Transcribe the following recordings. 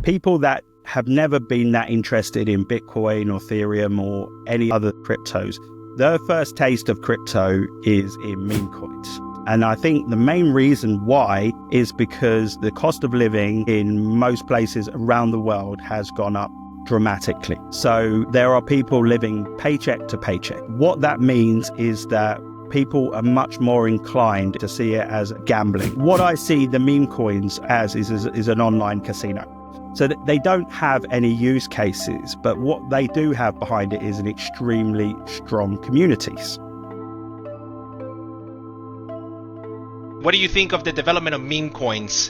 people that have never been that interested in Bitcoin or Ethereum or any other cryptos, their first taste of crypto is in meme coins. And I think the main reason why is because the cost of living in most places around the world has gone up dramatically. So there are people living paycheck to paycheck. What that means is that people are much more inclined to see it as gambling. What I see the meme coins as is an online casino. So they don't have any use cases, but what they do have behind it is an extremely strong communities. What do you think of the development of meme coins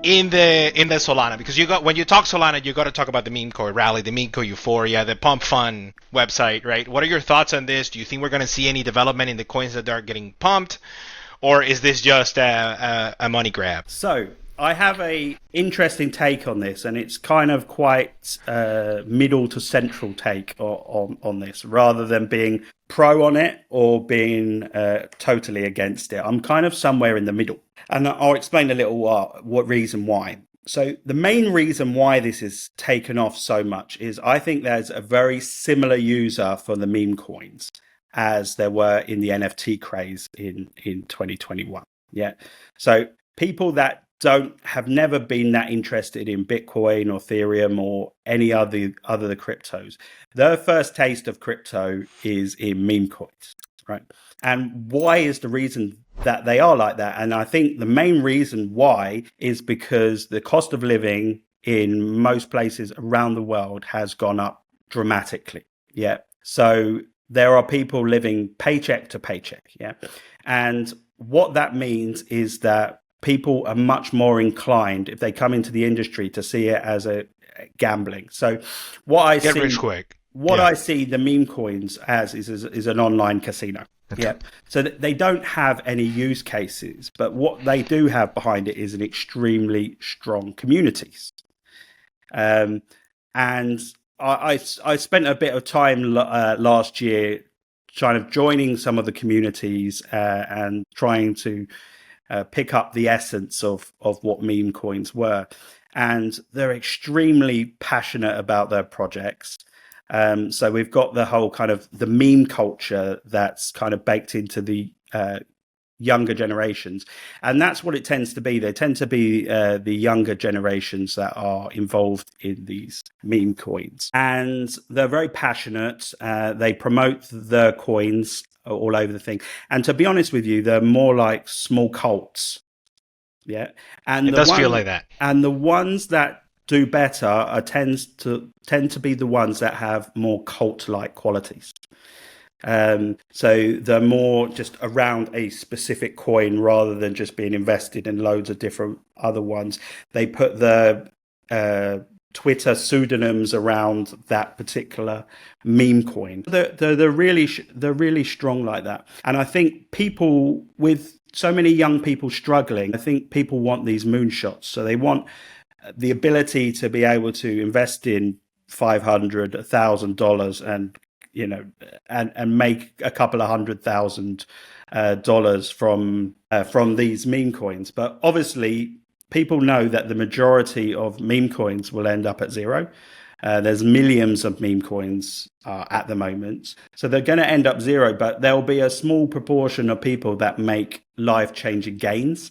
in the Solana? Because when you talk Solana, you got to talk about the meme coin rally, the meme coin euphoria, the Pump Fund website, right? What are your thoughts on this? Do you think we're going to see any development in the coins that are getting pumped, or is this just a money grab? So I have a interesting take on this, and it's kind of quite middle to central take on this, rather than being pro on it or being totally against it. I'm kind of somewhere in the middle, and I'll explain a little what reason why. So the main reason why this is taken off so much is I think there's a very similar user for the meme coins as there were in the NFT craze in 2021. Yeah. So people that have never been that interested in Bitcoin or Ethereum or any other cryptos, their first taste of crypto is in meme coins, right? And why is the reason that they are like that? And I think the main reason why is because the cost of living in most places around the world has gone up dramatically. Yeah. So there are people living paycheck to paycheck. Yeah. And what that means is that people are much more inclined, if they come into the industry, to see it as a gambling. So what I get see, rich quick. I see the meme coins as is an online casino. Okay. Yeah. So they don't have any use cases, but what they do have behind it is an extremely strong communities. And I spent a bit of time last year kind of joining some of the communities and trying to pick up the essence of what meme coins were. And they're extremely passionate about their projects. So we've got the whole kind of the meme culture that's kind of baked into the younger generations. And that's what it tends to be. They tend to be the younger generations that are involved in these meme coins. And they're very passionate. They promote the coins all over the thing. And to be honest with you, they're more like small cults. Yeah. And it does feel like that. And the ones that do better tend to be the ones that have more cult-like qualities. So they're more just around a specific coin rather than just being invested in loads of different other ones. They put the Twitter pseudonyms around that particular meme coin. They're really strong like that. And I think people, with so many young people struggling, I think people want these moonshots. So they want the ability to be able to invest in $500, $1,000 and and make a couple of $100,000 from these meme coins. But obviously, people know that the majority of meme coins will end up at zero. There's millions of meme coins at the moment. So they're going to end up zero, but there'll be a small proportion of people that make life-changing gains.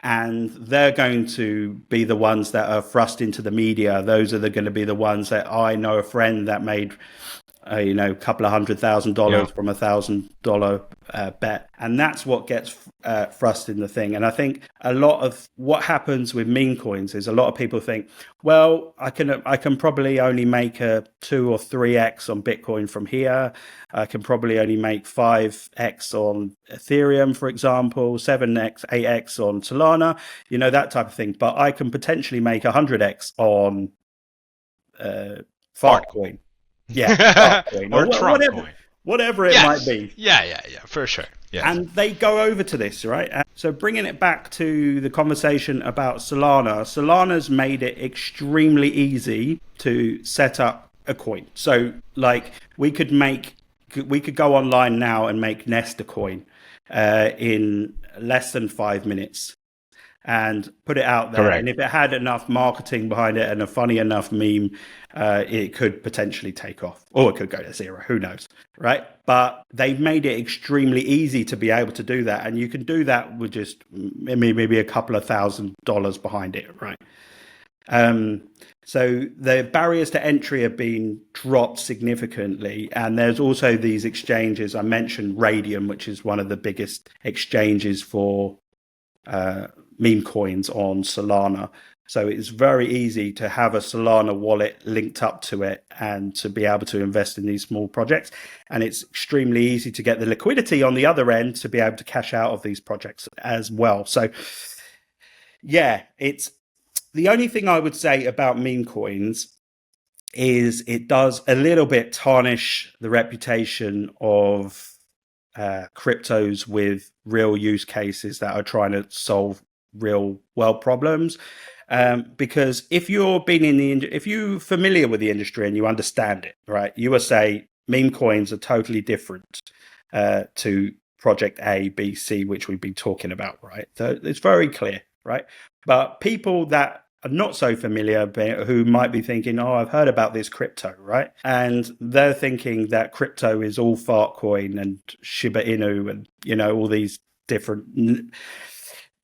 And they're going to be the ones that are thrust into the media. Those are going to be the ones that I know a friend that made a couple of $100,000 from $1,000 bet, and that's what gets thrust in the thing. And I think a lot of what happens with meme coins is a lot of people think, well, I can probably only make a 2 or 3x on Bitcoin from here. I can probably only make 5x on Ethereum, for example, 7x, 8x on Solana, that type of thing. But I can potentially make 100x on Fartcoin. Yeah, or Trump coin. Whatever it might be. Yeah, for sure. Yeah. And they go over to this, right? So bringing it back to the conversation about Solana, Solana's made it extremely easy to set up a coin. So like we could go online now and make Nestor coin in less than 5 minutes. and put it out there. Correct. And if it had enough marketing behind it and a funny enough meme, it could potentially take off, or it could go to zero. Who knows, right? But they've made it extremely easy to be able to do that, and you can do that with just maybe a couple of $1,000 behind it, right? So the barriers to entry have been dropped significantly. And there's also these exchanges. I mentioned Radium, which is one of the biggest exchanges for meme coins on Solana. So it's very easy to have a Solana wallet linked up to it and to be able to invest in these small projects. And it's extremely easy to get the liquidity on the other end to be able to cash out of these projects as well. So yeah, it's the only thing I would say about meme coins is it does a little bit tarnish the reputation of cryptos with real use cases that are trying to solve real world problems. Because if you're familiar with the industry and you understand it, right, you will say meme coins are totally different to project A, B, C, which we've been talking about, right? So it's very clear, right? But people that are not so familiar, who might be thinking, oh, I've heard about this crypto, right? And they're thinking that crypto is all Fartcoin and Shiba Inu and, all these different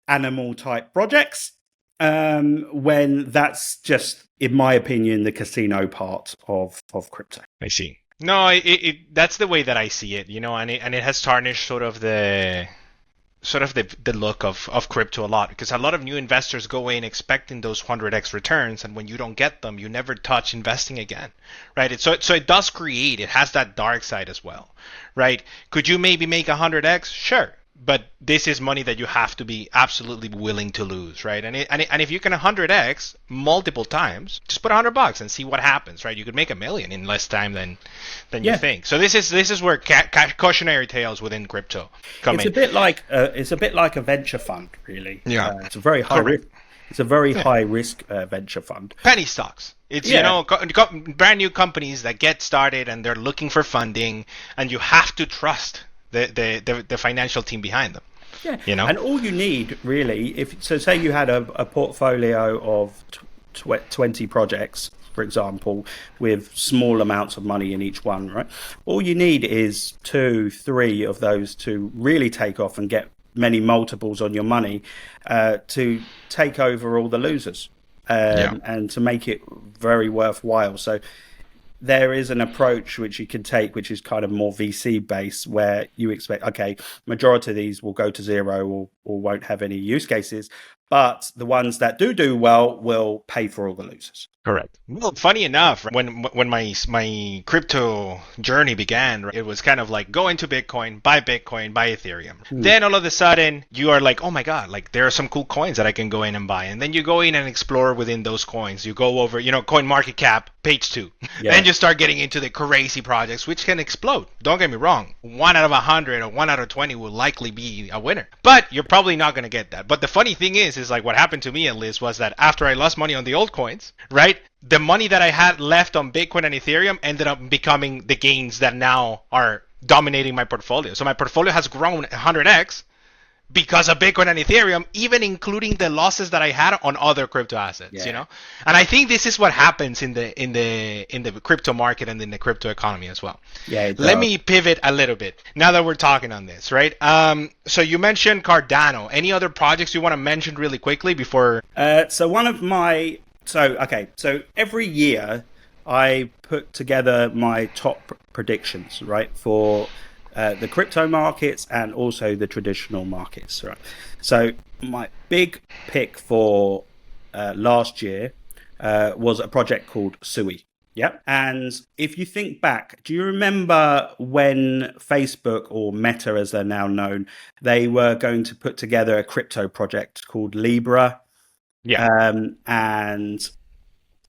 animal type projects, when that's just, in my opinion, the casino part of crypto. I see. No, that's the way that I see it, and it has tarnished sort of the look of crypto a lot, because a lot of new investors go in expecting those 100x returns, and when you don't get them, you never touch investing again, right? So it does create, it has that dark side as well, right? Could you maybe make 100x? Sure. But this is money that you have to be absolutely willing to lose, right? And if you can 100x multiple times, just put $100 and see what happens, right? You could make $1 million in less time than you think. So this is where cautionary tales within crypto come in. It's a bit like a venture fund, really. Yeah, it's a very high risk. It's a very high risk venture fund. Penny stocks. It's brand new companies that get started and they're looking for funding, and you have to trust the financial team behind them. Yeah, and all you need really, say you had a portfolio of 20 projects, for example, with small amounts of money in each one, right? All you need is 2-3 of those to really take off and get many multiples on your money, to take over all the losers, and to make it very worthwhile. So there is an approach which you can take, which is kind of more VC based, where you expect, okay, majority of these will go to zero or won't have any use cases, but the ones that do well will pay for all the losers. Correct. Well, funny enough, when my crypto journey began, it was kind of like go into Bitcoin, buy Ethereum. Then all of a sudden you are like, oh my God, like there are some cool coins that I can go in and buy. And then you go in and explore within those coins. You go over, Coin Market Cap, page 2. Yeah. Then you start getting into the crazy projects, which can explode. Don't get me wrong. 1 out of 100 or 1 out of 20 will likely be a winner. But you're probably not going to get that. But the funny thing is like what happened to me and Liz was that after I lost money on the old coins, right? The money that I had left on Bitcoin and Ethereum ended up becoming the gains that now are dominating my portfolio. So my portfolio has grown 100x because of Bitcoin and Ethereum, even including the losses that I had on other crypto assets, And I think this is what happens in the crypto market and in the crypto economy as well. Yeah. Let me pivot a little bit now that we're talking on this, right? So you mentioned Cardano. Any other projects you want to mention really quickly before? So every year I put together my top predictions, right, for the crypto markets and also the traditional markets, right? So my big pick for last year was a project called Sui. Yeah. And if you think back, do you remember when Facebook, or Meta as they're now known, they were going to put together a crypto project called Libra? Yeah. And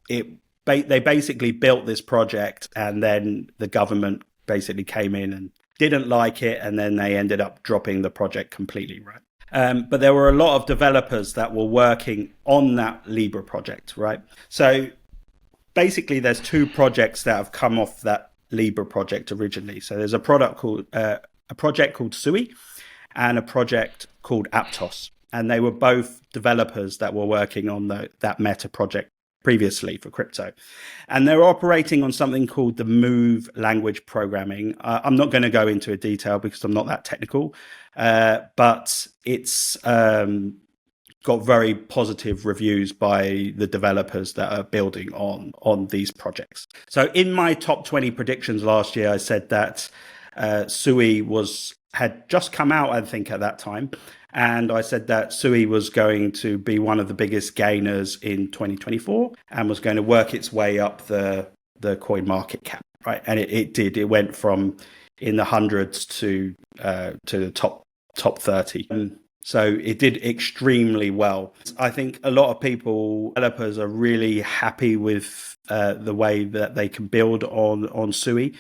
they basically built this project, and then the government basically came in and didn't like it, and then they ended up dropping the project completely, right? But there were a lot of developers that were working on that Libra project, right? So basically there's 2 projects that have come off that Libra project originally. So there's a project called Sui and a project called Aptos. and they were both developers that were working on that Meta project previously for crypto. And they're operating on something called the Move language programming. I'm not going to go into a detail because I'm not that technical, but it's got very positive reviews by the developers that are building on these projects. So in my top 20 predictions last year, I said that Sui had just come out, I think, at that time. And I said that Sui was going to be one of the biggest gainers in 2024 and was going to work its way up the coin market cap, right? And it did. It went from in the hundreds to the top 30. So it did extremely well. I think a lot of developers are really happy with the way that they can build on Sui.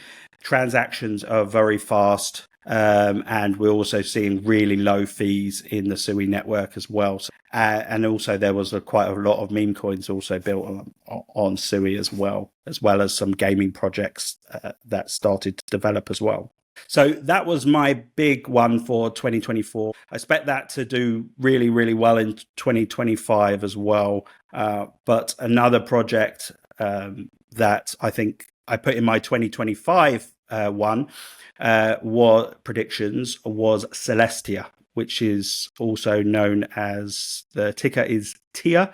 Transactions are very fast. And we're also seeing really low fees in the Sui network as well. And also there was quite a lot of meme coins also built on Sui as well as some gaming projects that started to develop as well. So that was my big one for 2024. I expect that to do really, really well in 2025 as well. But another project that I think I put in my 2025 one predictions was Celestia, which is also known as, the ticker is TIA.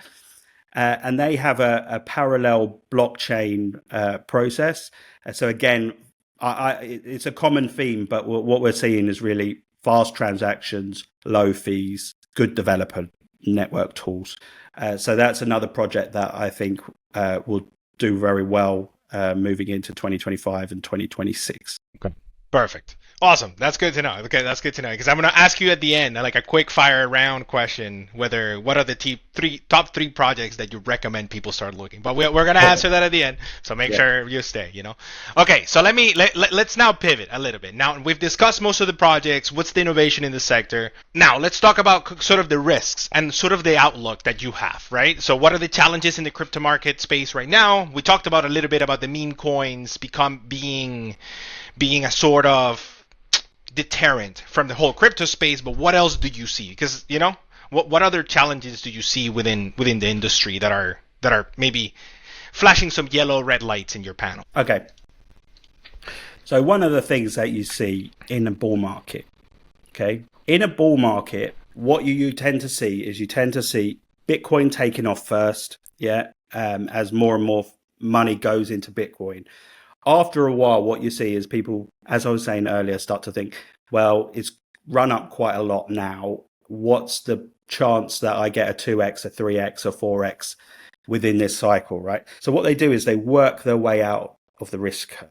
And they have a parallel blockchain process. So again, it's a common theme, but what we're seeing is really fast transactions, low fees, good developer network tools. So that's another project that I think will do very well moving into 2025 and 2026. Okay. Perfect. Awesome. That's good to know. Okay, that's good to know because I'm going to ask you at the end, like a quick fire round question, what are the top three projects that you recommend people start looking? But we're going to answer that at the end, so make sure you stay. Okay. So let's now pivot a little bit. Now we've discussed most of the projects. What's the innovation in the sector? Now let's talk about sort of the risks and sort of the outlook that you have, right? So what are the challenges in the crypto market space right now? We talked about a little bit about the meme coins being a sort of deterrent from the whole crypto space, but what else do you see? Because what other challenges do you see within the industry that are maybe flashing some yellow red lights in your panel? Okay, so one of the things that you see in a bull market, what you tend to see Bitcoin taking off first, as more and more money goes into Bitcoin. After a while, what you see is people, as I was saying earlier, start to think, well, it's run up quite a lot now. What's the chance that I get a 2x, a 3x, or 4x within this cycle, right? So what they do is they work their way out of the risk curve,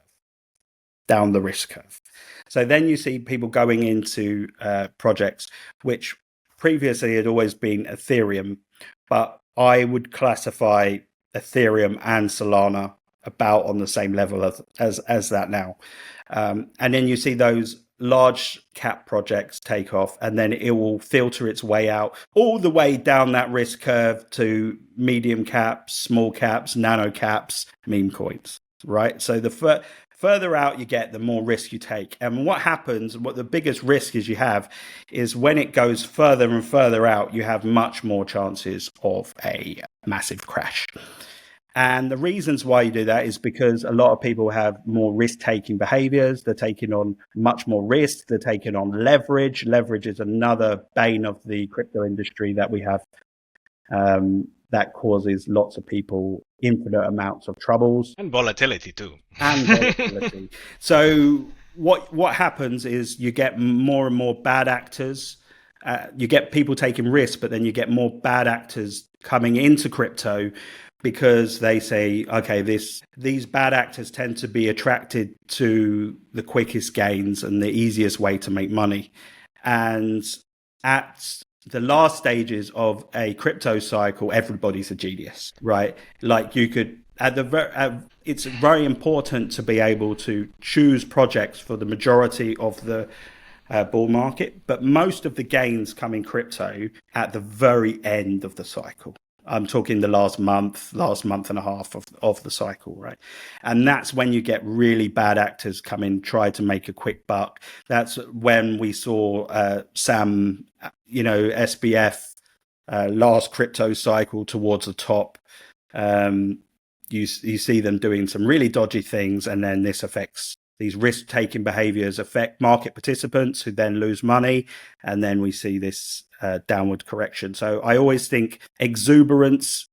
down the risk curve. So then you see people going into projects which previously had always been Ethereum, but I would classify Ethereum and Solana about on the same level as that now. And then you see those large cap projects take off, and then it will filter its way out all the way down that risk curve to medium caps, small caps, nano caps, meme coins, right? So the further out you get, the more risk you take. And what happens, what the biggest risk is you have, is when it goes further and further out, you have much more chances of a massive crash. And the reasons why you do that is because a lot of people have more risk-taking behaviors. They're taking on much more risk. They're taking on leverage. Leverage is another bane of the crypto industry that we have, that causes lots of people infinite amounts of troubles. And volatility too. So what happens is you get more and more bad actors. You get people taking risks, but then you get more bad actors coming into crypto, because they say, okay, these bad actors tend to be attracted to the quickest gains and the easiest way to make money. And at the last stages of a crypto cycle, everybody's a genius, right? Like you could, it's very important to be able to choose projects for the majority of the bull market, but most of the gains come in crypto at the very end of the cycle. I'm talking the last month and a half of the cycle, right? And that's when you get really bad actors come in, try to make a quick buck. That's when we saw Sam, SBF last crypto cycle towards the top. You see them doing some really dodgy things, and then this affects these risk-taking behaviors affect market participants who then lose money, and then we see this downward correction. So I always think exuberance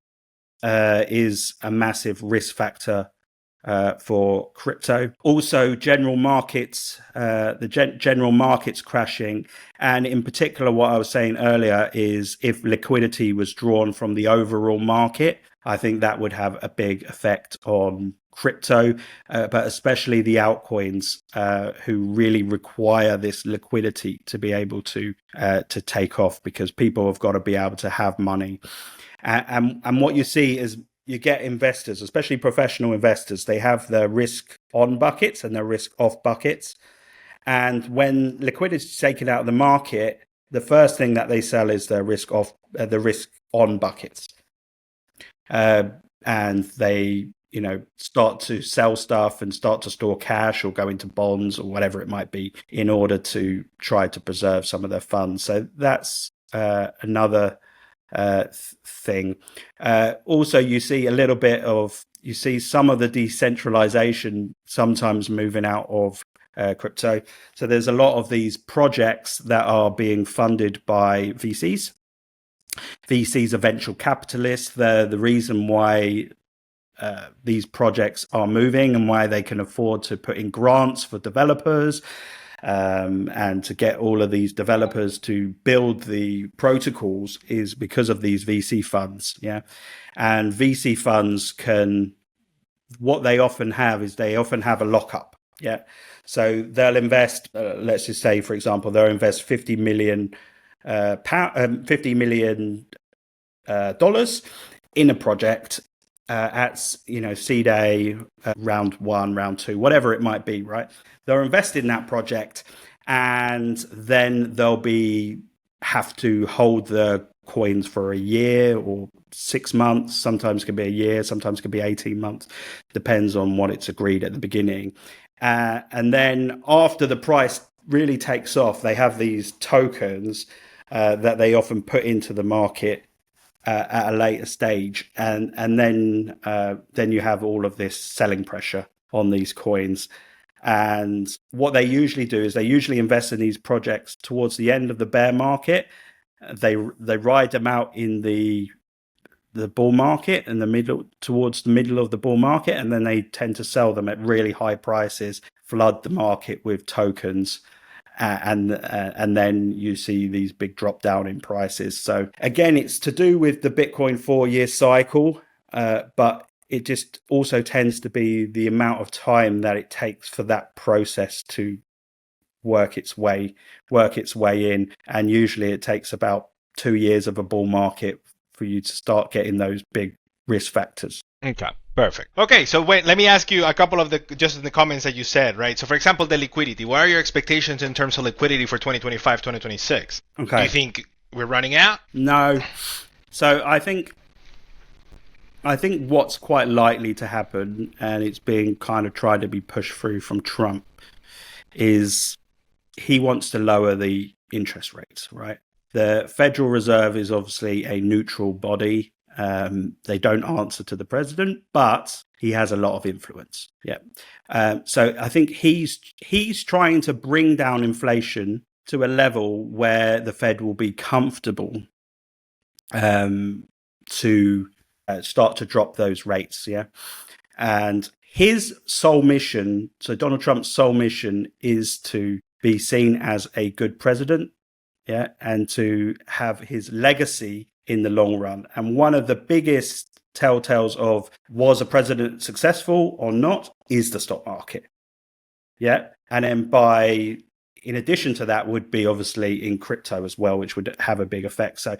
is a massive risk factor for crypto. Also, general markets, general markets crashing, and in particular, what I was saying earlier is if liquidity was drawn from the overall market, I think that would have a big effect on crypto, but especially the altcoins who really require this liquidity to be able to take off, because people have got to be able to have money. And what you see is you get investors, especially professional investors, they have their risk on buckets and their risk off buckets. And when liquidity is taken out of the market, the first thing that they sell is their risk off, the risk on buckets. And they, start to sell stuff and start to store cash or go into bonds or whatever it might be in order to try to preserve some of their funds. So that's another thing. Also, you see some of the decentralization sometimes moving out of crypto. So there's a lot of these projects that are being funded by VCs. VCs are venture capitalists. They're the reason why these projects are moving and why they can afford to put in grants for developers and to get all of these developers to build the protocols is because of these VC funds. Yeah. And VC funds what they often have is they often have a lockup. Yeah. So they'll invest, let's just say, for example, they'll invest $50 million dollars in a project at seed A, round 1, round 2, whatever it might be, right? They'll invest in that project, and then they'll have to hold the coins for a year or 6 months. Sometimes it can be a year, sometimes it can be 18 months, depends on what it's agreed at the beginning. And then after the price really takes off, they have these tokens that they often put into the market at a later stage, and then you have all of this selling pressure on these coins. And what they usually do is they usually invest in these projects towards the end of the bear market. They ride them out in the bull market and towards the middle of the bull market, and then they tend to sell them at really high prices, flood the market with tokens. And then you see these big drop down in prices. So again, it's to do with the Bitcoin 4-year cycle, but it just also tends to be the amount of time that it takes for that process to work its way in. And usually it takes about 2 years of a bull market for you to start getting those big risk factors. Okay, perfect. Okay, so wait, let me ask you a couple of just in the comments that you said, right? So for example, the liquidity, what are your expectations in terms of liquidity for 2025, 2026? Okay. Do you think we're running out? No. So I think what's quite likely to happen, and it's being kind of tried to be pushed through from Trump, is he wants to lower the interest rates, right? The Federal Reserve is obviously a neutral body. They don't answer to the president, but he has a lot of influence. Yeah. So I think he's trying to bring down inflation to a level where the Fed will be comfortable to start to drop those rates. Yeah. And his sole mission, so Donald Trump's sole mission, is to be seen as a good president. Yeah. And to have his legacy in the long run. And one of the biggest telltales of was a president successful or not is the stock market. Yeah. And then in addition to that would be obviously in crypto as well, which would have a big effect. So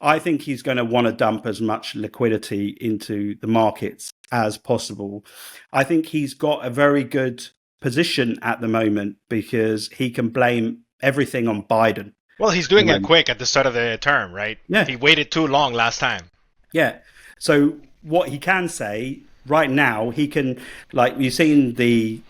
I think he's going to want to dump as much liquidity into the markets as possible. I think he's got a very good position at the moment because he can blame everything on Biden. Well, he's doing it quick at the start of the term, right? Yeah. He waited too long last time. Yeah. So what he can say right now, he can, like, you've seen the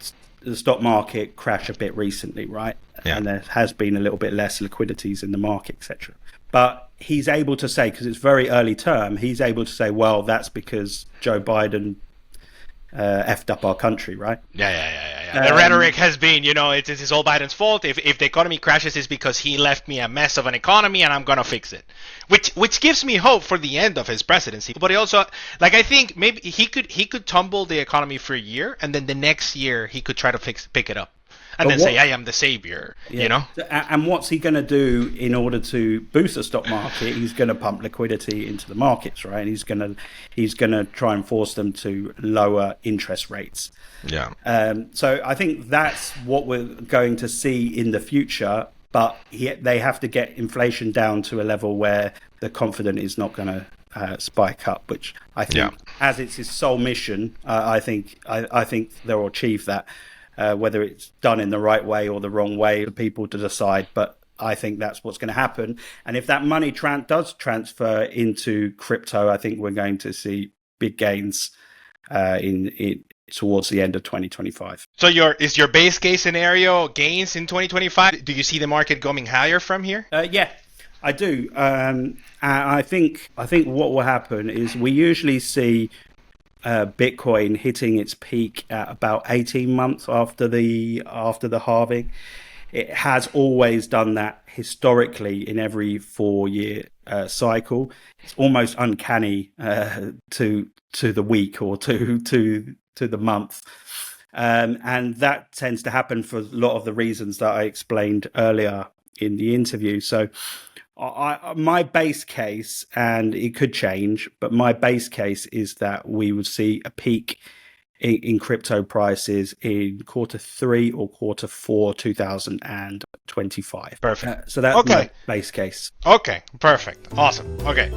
stock market crash a bit recently, right? Yeah. And there has been a little bit less liquidities in the market, etc. But he's able to say, because it's very early term, he's able to say, well, that's because Joe Biden effed up our country, right? Yeah. The rhetoric has been, it's all Biden's fault. If the economy crashes, it's because he left me a mess of an economy, and I'm gonna fix it. Which gives me hope for the end of his presidency. But he also, like, I think maybe he could tumble the economy for a year, and then the next year he could try to pick it up. And then say, I am the savior, And what's he going to do in order to boost the stock market? He's going to pump liquidity into the markets, right? And he's going to try and force them to lower interest rates. Yeah. So I think that's what we're going to see in the future. But they have to get inflation down to a level where the confidence is not going to spike up, which I think, as it's his sole mission, I think they'll achieve that. Whether it's done in the right way or the wrong way, for people to decide. But I think that's what's going to happen. And if that money does transfer into crypto, I think we're going to see big gains towards the end of 2025. So is your base case scenario gains in 2025? Do you see the market going higher from here? Yeah, I do. I think what will happen is we usually see Bitcoin hitting its peak at about 18 months after the halving. It has always done that historically in every 4-year cycle. It's almost uncanny to the week or to the month, and that tends to happen for a lot of the reasons that I explained earlier in the interview. So my base case, and it could change, but my base case is that we would see a peak in crypto prices in Q3 or Q4 2025. Perfect. So that's my base case. Okay, perfect. Awesome. Okay.